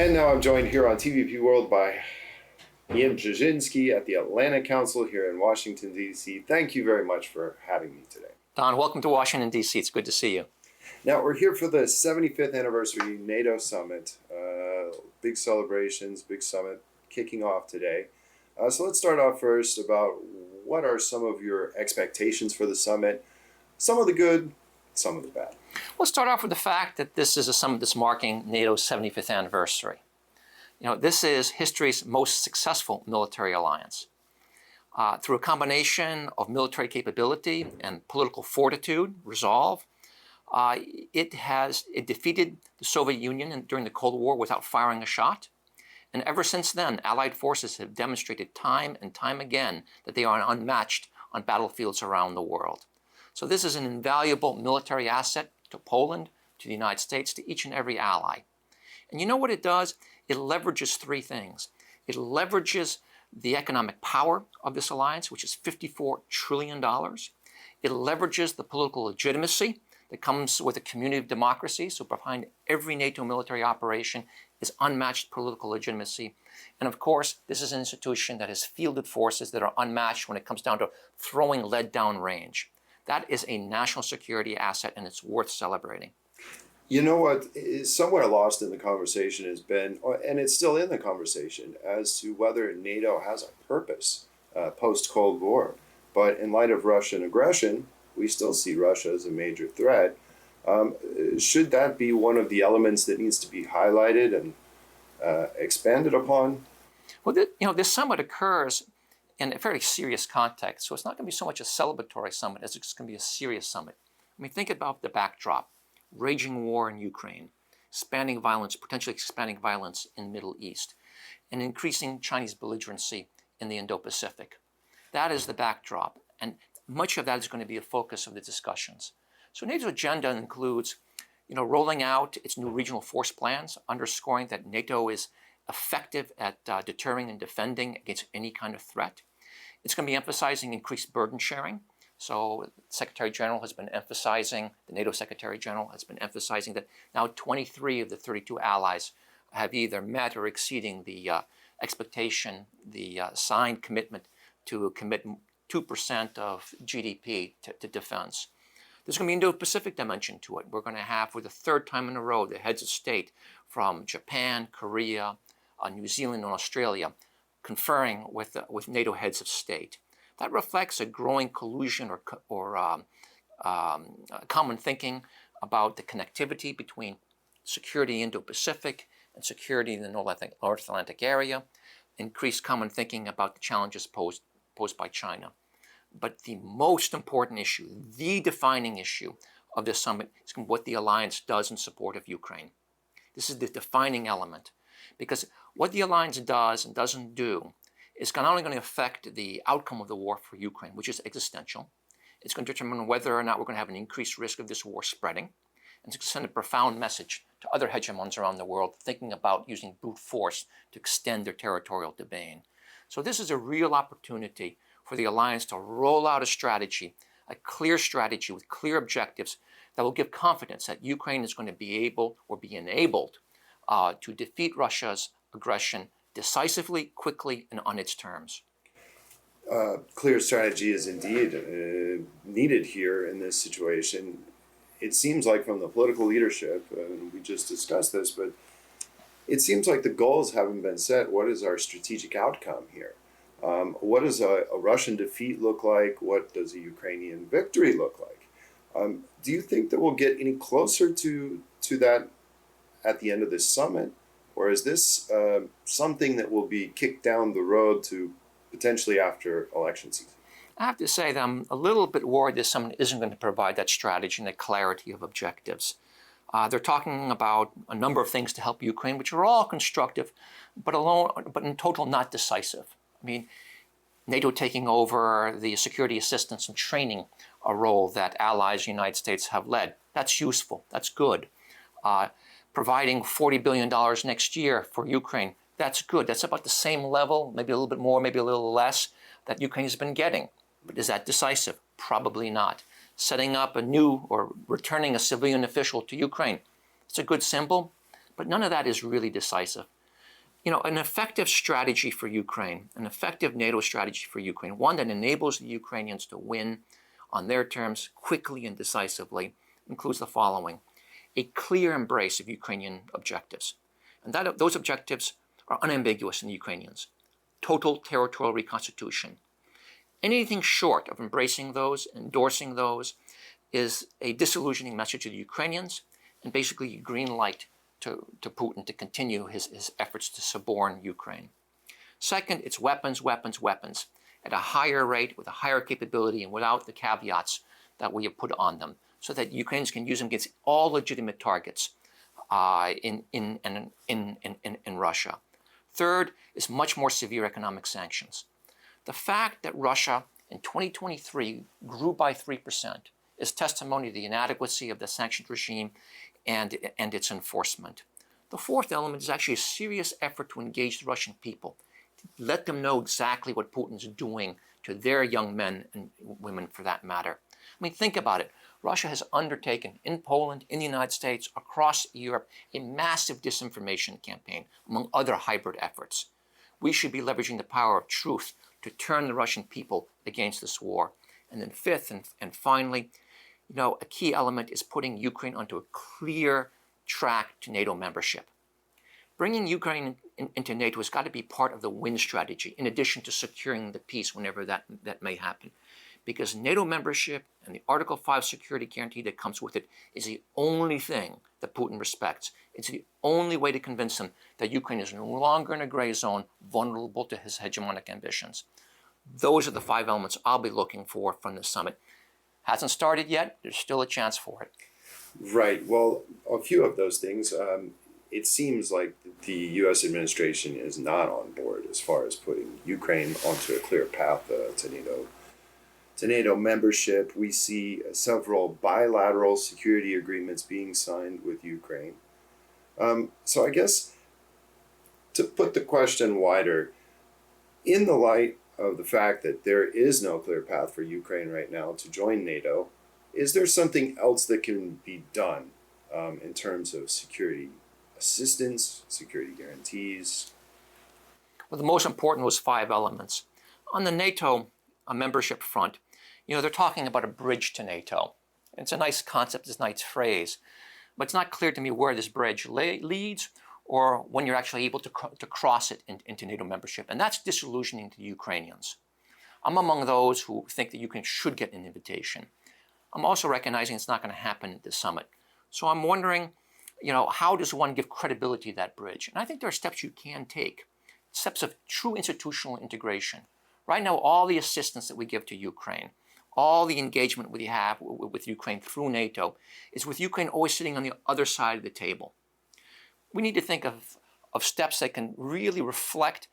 And now I'm joined here on TVP World by Ian Brzeziński at the Atlantic Council here in Washington, D.C. Thank you very much for having me today. Don, welcome to Washington, D.C. It's good to see you. Now, we're here for the 75th anniversary NATO Summit. Big celebrations, big summit kicking off today. So let's start off first about what are some of your expectations for the summit? Some of the good, some of the bad. We'll start off with the fact that this is a summit that's marking NATO's 75th anniversary. This is history's most successful military alliance. Through a combination of military capability and political fortitude, resolve, it defeated the Soviet Union during the Cold War without firing a shot. And ever since then, Allied forces have demonstrated time and time again that they are unmatched on battlefields around the world. So this is an invaluable military asset to Poland, to the United States, to each and every ally. And you know what it does? It leverages three things. It leverages the economic power of this alliance, which is $54 trillion. It leverages the political legitimacy that comes with a community of democracy. So behind every NATO military operation is unmatched political legitimacy. And of course, this is an institution that has fielded forces that are unmatched when it comes down to throwing lead down range. That is a national security asset, and it's worth celebrating. You know what is somewhere lost in the conversation has been, and it's still in the conversation, as to whether NATO has a purpose post-Cold War. But in light of Russian aggression, we still see Russia as a major threat. Should that be one of the elements that needs to be highlighted and expanded upon? Well, this summit occurs in a very serious context, so it's not going to be so much a celebratory summit as it's going to be a serious summit. I mean, think about the backdrop: raging war in Ukraine, expanding violence, potentially expanding violence in the Middle East, and increasing Chinese belligerency in the Indo-Pacific. That is the backdrop, and much of that is going to be a focus of the discussions. So NATO's agenda includes, rolling out its new regional force plans, underscoring that NATO is effective at deterring and defending against any kind of threat. It's going to be emphasizing increased burden sharing. So the Secretary General has been emphasizing, the NATO Secretary General has been emphasizing that now 23 of the 32 allies have either met or exceeding the expectation, the signed commitment to commit 2% of GDP to defense. There's going to be an Indo-Pacific dimension to it. We're going to have, for the third time in a row, the heads of state from Japan, Korea, New Zealand, and Australia conferring with NATO heads of state. That reflects a growing collusion or common thinking about the connectivity between security in Indo-Pacific and security in the North Atlantic area, increased common thinking about the challenges posed by China. But the most important issue, the defining issue of this summit is what the alliance does in support of Ukraine. This is the defining element, because what the alliance does and doesn't do is not only going to affect the outcome of the war for Ukraine, which is existential. It's going to determine whether or not we're going to have an increased risk of this war spreading. And it's going to send a profound message to other hegemons around the world thinking about using brute force to extend their territorial domain. So this is a real opportunity for the alliance to roll out a strategy, a clear strategy with clear objectives that will give confidence that Ukraine is going to be able or be enabled to defeat Russia's aggression decisively, quickly, and on its terms. Clear strategy is indeed needed here in this situation. It seems like from the political leadership, and we just discussed this, but it seems like the goals haven't been set. What is our strategic outcome here? What does a Russian defeat look like? What does a Ukrainian victory look like? Do you think that we'll get any closer to that at the end of this summit? Or is this something that will be kicked down the road to potentially after election season? I have to say that I'm a little bit worried this summit isn't going to provide that strategy and that clarity of objectives. They're talking about a number of things to help Ukraine, which are all constructive, but in total not decisive. I mean, NATO taking over the security assistance and training, a role that allies the United States have led. That's useful. That's good. Providing $40 billion next year for Ukraine, that's good. That's about the same level, maybe a little bit more, maybe a little less, that Ukraine has been getting. But is that decisive? Probably not. Setting up a new or returning a civilian official to Ukraine, it's a good symbol, but none of that is really decisive. An effective strategy for Ukraine, an effective NATO strategy for Ukraine, one that enables the Ukrainians to win on their terms quickly and decisively, includes the following: a clear embrace of Ukrainian objectives. And those objectives are unambiguous in the Ukrainians. Total territorial reconstitution. Anything short of embracing those, endorsing those, is a disillusioning message to the Ukrainians and basically a green light to Putin to continue his efforts to suborn Ukraine. Second, it's weapons, weapons, weapons at a higher rate, with a higher capability, and without the caveats that we have put on them, so that Ukrainians can use them against all legitimate targets in Russia. Third is much more severe economic sanctions. The fact that Russia in 2023 grew by 3% is testimony to the inadequacy of the sanctions regime and its enforcement. The fourth element is actually a serious effort to engage the Russian people, to let them know exactly what Putin's doing to their young men and women, for that matter. I mean, think about it. Russia has undertaken in Poland, in the United States, across Europe, a massive disinformation campaign, among other hybrid efforts. We should be leveraging the power of truth to turn the Russian people against this war. And then fifth and finally, a key element is putting Ukraine onto a clear track to NATO membership. Bringing Ukraine into NATO has got to be part of the win strategy, in addition to securing the peace whenever that may happen. Because NATO membership and the Article 5 security guarantee that comes with it is the only thing that Putin respects. It's the only way to convince him that Ukraine is no longer in a gray zone, vulnerable to his hegemonic ambitions. Those are the 5 elements I'll be looking for from this summit. Hasn't started yet. There's still a chance for it. Right. Well, a few of those things. It seems like the U.S. administration is not on board as far as putting Ukraine onto a clear path to NATO membership. We see several bilateral security agreements being signed with Ukraine. So I guess to put the question wider, in the light of the fact that there is no clear path for Ukraine right now to join NATO, is there something else that can be done in terms of security assistance, security guarantees? Well, the most important was 5 elements. On the NATO membership front, they're talking about a bridge to NATO. It's a nice concept, it's a nice phrase, but it's not clear to me where this bridge leads or when you're actually able to cross it into NATO membership. And that's disillusioning to the Ukrainians. I'm among those who think that Ukraine should get an invitation. I'm also recognizing it's not going to happen at this summit. So I'm wondering, how does one give credibility to that bridge? And I think there are steps you can take, steps of true institutional integration. Right now, all the assistance that we give to Ukraine, all the engagement we have with Ukraine through NATO, is with Ukraine always sitting on the other side of the table. We need to think of steps that can really reflect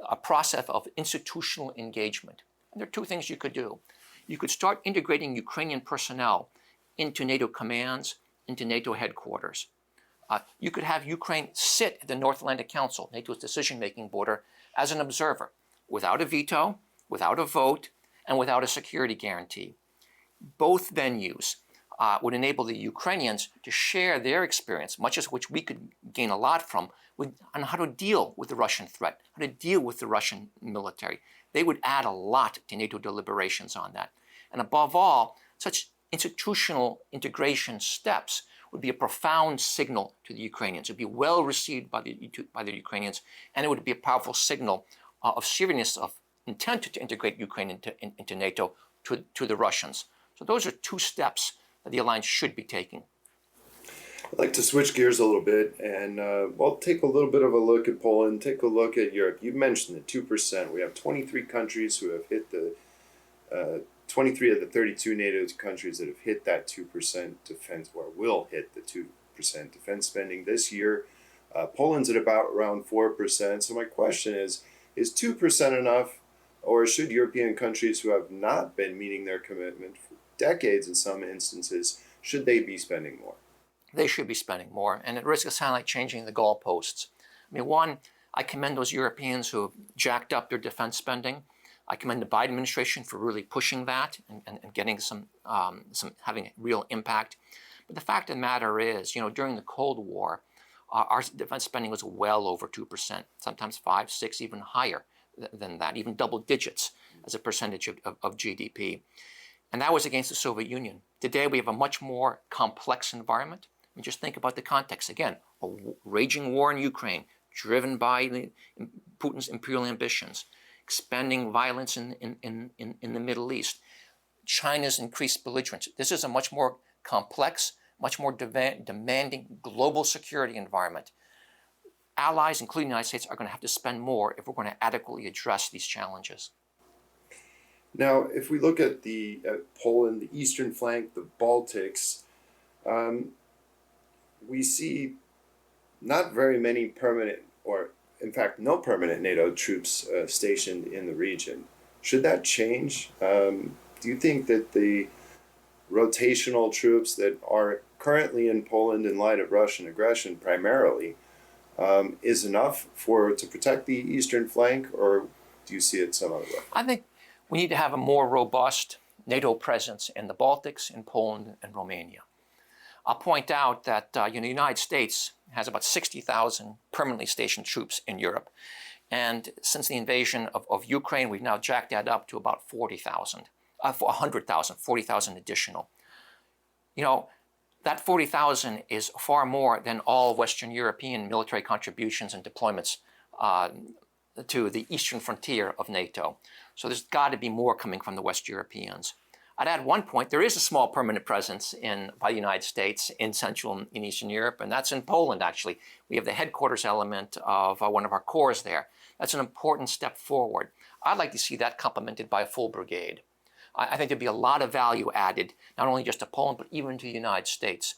a process of institutional engagement. And there are 2 things you could do. You could start integrating Ukrainian personnel into NATO commands, into NATO headquarters. You could have Ukraine sit at the North Atlantic Council, NATO's decision-making board, as an observer, without a veto, without a vote, and without a security guarantee. Both venues would enable the Ukrainians to share their experience, much as which we could gain a lot from, on how to deal with the Russian threat, how to deal with the Russian military. They would add a lot to NATO deliberations on that. And above all, such institutional integration steps would be a profound signal to the Ukrainians. It would be well received by the Ukrainians, and it would be a powerful signal of seriousness of intent to integrate Ukraine into NATO to the Russians. So those are 2 steps that the alliance should be taking. I'd like to switch gears a little bit and take a little bit of a look at Poland, take a look at Europe. You mentioned the 2%. We have 23 countries who have hit 23 of the 32 NATO countries that have hit that 2% defense, or will hit the 2% defense spending this year. Poland's at about around 4%. So my question is 2% enough, or should European countries who have not been meeting their commitment for decades in some instances, should they be spending more? They should be spending more, and at risk of sounding like changing the goalposts. I mean, one, I commend those Europeans who have jacked up their defense spending. I commend the Biden administration for really pushing that and getting some having a real impact. But the fact of the matter is, during the Cold War, our defense spending was well over 2%, sometimes 5, 6, even higher than that, even double digits as a percentage of GDP. And that was against the Soviet Union. Today, we have a much more complex environment. I mean, just think about the context. Again, a raging war in Ukraine, driven by Putin's imperial ambitions, expanding violence in the Middle East, China's increased belligerence. This is a much more complex, much more demanding global security environment. Allies, including the United States, are going to have to spend more if we're going to adequately address these challenges. Now, if we look at Poland, the eastern flank, the Baltics, we see not very many permanent, or in fact, no permanent NATO troops stationed in the region. Should that change? Do you think that the rotational troops that are currently in Poland in light of Russian aggression primarily is enough to protect the eastern flank, or do you see it some other way? I think we need to have a more robust NATO presence in the Baltics, in Poland, and Romania. I'll point out that the United States has about 60,000 permanently stationed troops in Europe. And since the invasion of Ukraine, we've now jacked that up to about 40,000, 40,000 additional. You know, that 40,000 is far more than all Western European military contributions and deployments to the eastern frontier of NATO. So there's got to be more coming from the West Europeans. I'd add one point, there is a small permanent presence by the United States in Central and Eastern Europe, and that's in Poland, actually. We have the headquarters element of one of our corps there. That's an important step forward. I'd like to see that complemented by a full brigade. I think there'd be a lot of value added, not only just to Poland, but even to the United States.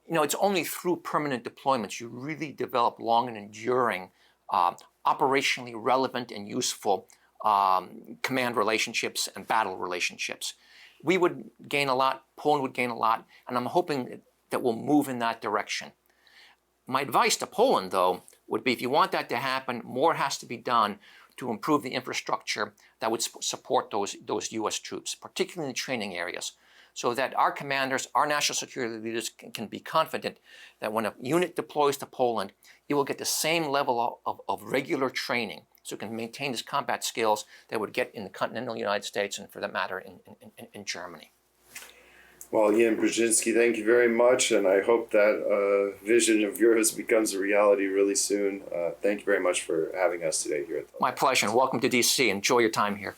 You know, it's only through permanent deployments you really develop long and enduring, operationally relevant and useful command relationships and battle relationships. We would gain a lot, Poland would gain a lot, and I'm hoping that we'll move in that direction. My advice to Poland, though, would be if you want that to happen, more has to be done to improve the infrastructure that would support those U.S. troops, particularly in the training areas, so that our commanders, our national security leaders can be confident that when a unit deploys to Poland, it will get the same level of regular training, so it can maintain its combat skills that it would get in the continental United States and, for that matter, in Germany. Well, Ian Brzeziński, thank you very much, and I hope that vision of yours becomes a reality really soon. Thank you very much for having us today here at the My pleasure, and welcome to D.C. Enjoy your time here.